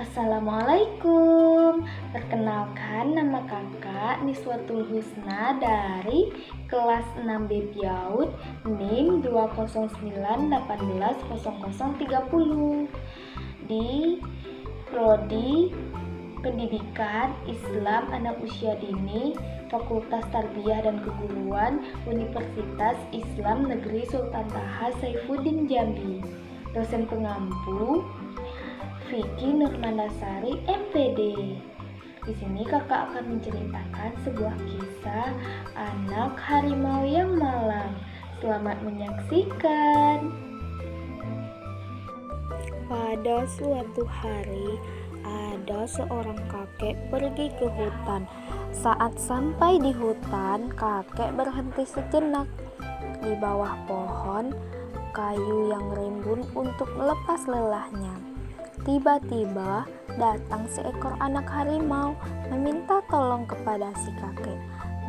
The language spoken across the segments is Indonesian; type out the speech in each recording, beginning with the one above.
Assalamualaikum. Perkenalkan, nama kakak Niswatul Husna dari kelas 6B PIAUD NIM 209180030 di Prodi Pendidikan Islam Anak Usia Dini, Fakultas Tarbiyah dan Keguruan, Universitas Islam Negeri Sultan Taha Saifuddin Jambi. Dosen pengampu Vicky Nurmandasari MPD. Di sini kakak akan menceritakan sebuah kisah anak harimau yang malang. Selamat menyaksikan. Pada suatu hari, ada seorang kakek pergi ke hutan. Saat sampai di hutan, kakek berhenti sejenak di bawah pohon kayu yang rimbun untuk melepas lelahnya. Tiba-tiba datang seekor anak harimau meminta tolong kepada si kakek.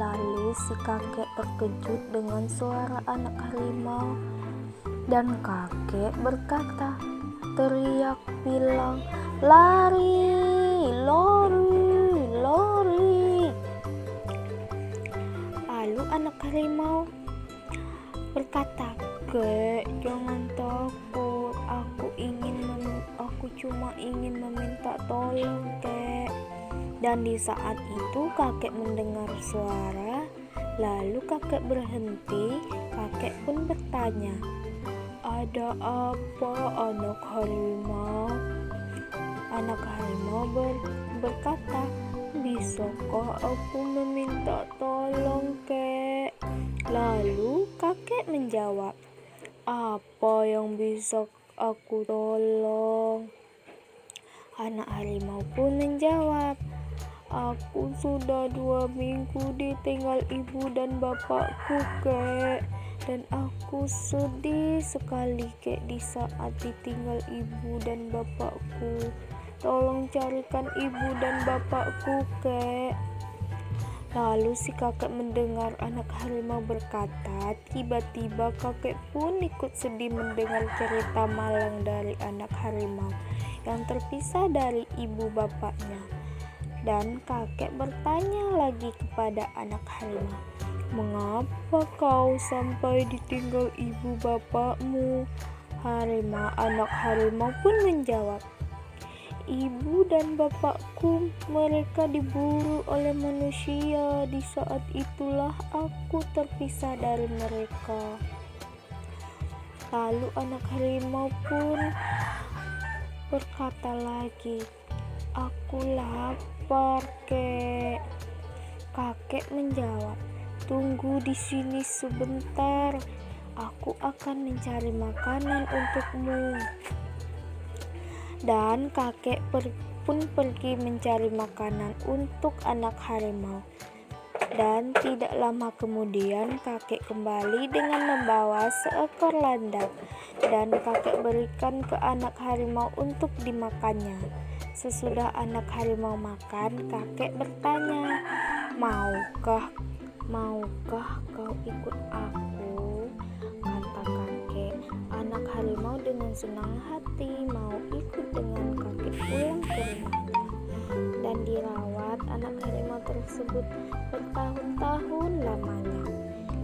Lalu si kakek terkejut dengan suara anak harimau dan kakek berkata, teriak bilang, "Lari, lari, lari." Lalu anak harimau berkata, "Kek, jangan takut. Aku cuma ingin meminta tolong, Kek." Dan di saat itu kakek mendengar suara. Lalu kakek berhenti. Kakek pun bertanya, "Ada apa, anak harimau?" Anak harimau berkata, "Bisakah aku meminta tolong, Kek?" Lalu kakek menjawab, "Apa yang bisa aku tolong?" Anak harimau pun menjawab, "Aku sudah 2 minggu ditinggal ibu dan bapakku, Kek. Dan aku sedih sekali, Kek, di saat ditinggal ibu dan bapakku. Tolong carikan ibu dan bapakku, Kek." Lalu si kakek mendengar anak harimau berkata, tiba-tiba kakek pun ikut sedih mendengar cerita malang dari anak harimau yang terpisah dari ibu bapaknya. Dan kakek bertanya lagi kepada anak harimau, "Mengapa kau sampai ditinggal ibu bapakmu?" Anak harimau pun menjawab, "Ibu dan bapakku mereka diburu oleh manusia. Di saat itulah aku terpisah dari mereka." Lalu anak harimau pun berkata lagi, "Aku lapar, Kek." Kakek menjawab, "Tunggu di sini sebentar. Aku akan mencari makanan untukmu." Dan kakek pun pergi mencari makanan untuk anak harimau. Dan tidak lama kemudian kakek kembali dengan membawa seekor landak. Dan kakek berikan ke anak harimau untuk dimakannya. Sesudah anak harimau makan, kakek bertanya, Maukah kau ikut aku?" Kata kakek. Anak harimau dengan senang hati mau ikut dengan kakek pulang ke rumahnya. Dan dirawat anak harimau tersebut bertahun-tahun lamanya.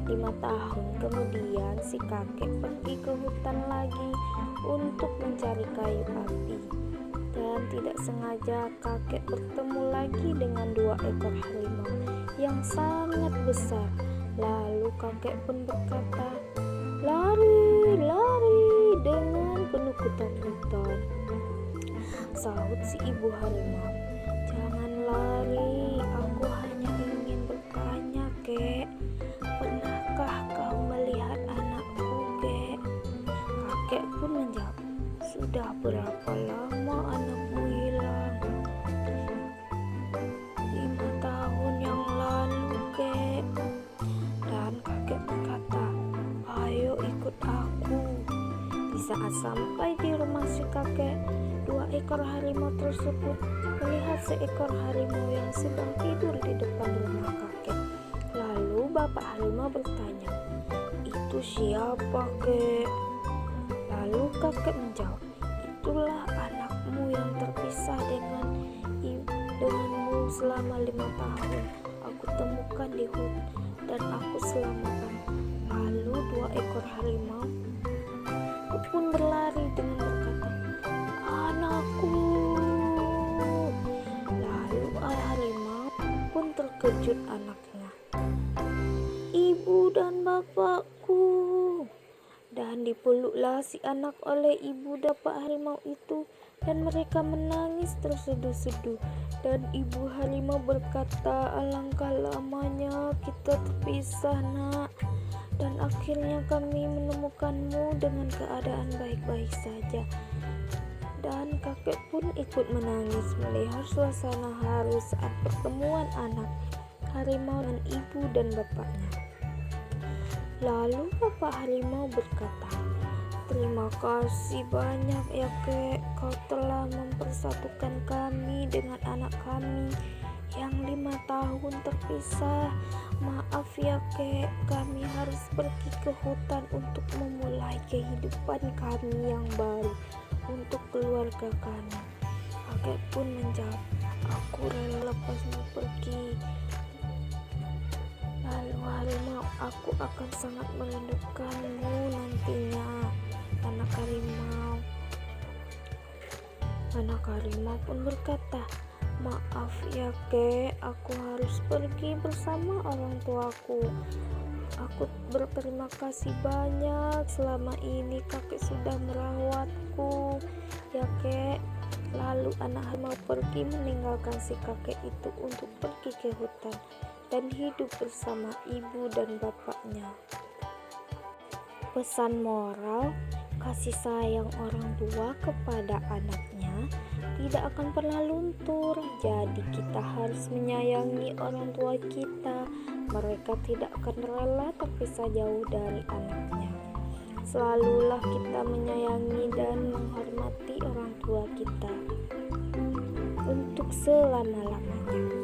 5 tahun kemudian si kakek pergi ke hutan lagi untuk mencari kayu api. Dan tidak sengaja kakek bertemu lagi dengan 2 ekor harimau yang sangat besar. Lalu kakek pun berkata, "Lari, lari," dengan penuh ketakutan. Sahut si ibu harimau, "Jangan lari, aku hanya ingin bertanya, Kek. Pernahkah kau melihat anakku, Kek?" Kakek pun menjawab, "Sudah berapa lama anakmu hilang?" 5 tahun yang lalu, Kek." Dan kakek berkata, "Ayo ikut aku." Di saat sampai di rumah si kakek, 2 ekor harimau tersebut melihat seekor harimau yang sedang tidur di depan rumah kakek. Lalu bapak harimau bertanya, "Itu siapa, Kek?" Lalu kakek menjawab, "Itulah anakmu yang terpisah dengan selama 5 tahun. Aku temukan di hutan dan aku selamatkan. Lalu 2 ekor harimau pun berlari dengan berkata, "Anakku." Lalu harimau pun terkejut anaknya, "Ibu dan bapakku." Dan dipeluklah si anak oleh ibu dan bapak harimau itu, dan mereka menangis terseduh-seduh. Dan ibu harimau berkata, "Alangkah lamanya kita terpisah, nak. Dan akhirnya kami menemukanmu dengan keadaan baik-baik saja." Dan kakek pun ikut menangis melihat suasana haru saat pertemuan anak harimau dengan ibu dan bapaknya. Lalu bapak harimau berkata, "Terima kasih banyak ya kek, kau telah mempersatukan kami dengan anak kami yang 5 tahun terpisah. Maaf ya kek, kami harus pergi ke hutan untuk memulai kehidupan kami yang baru untuk keluarga kami." Kakek pun menjawab, "Aku rela lepasmu pergi." Lalu harimau, "Aku akan sangat merindukanmu nantinya, anak harimau." Anak harimau pun berkata, "Maaf ya kek, aku harus pergi bersama orang tuaku. Aku berterima kasih banyak, selama ini kakek sudah merawatku ya kek." Lalu anak harimau pergi meninggalkan si kakek itu untuk pergi ke hutan dan hidup bersama ibu dan bapaknya. Pesan moral, kasih sayang orang tua kepada anaknya tidak akan pernah luntur. Jadi kita harus menyayangi orang tua kita. Mereka tidak akan rela terpisah jauh dari anaknya. Selalulah kita menyayangi dan menghormati orang tua kita untuk selama-lamanya.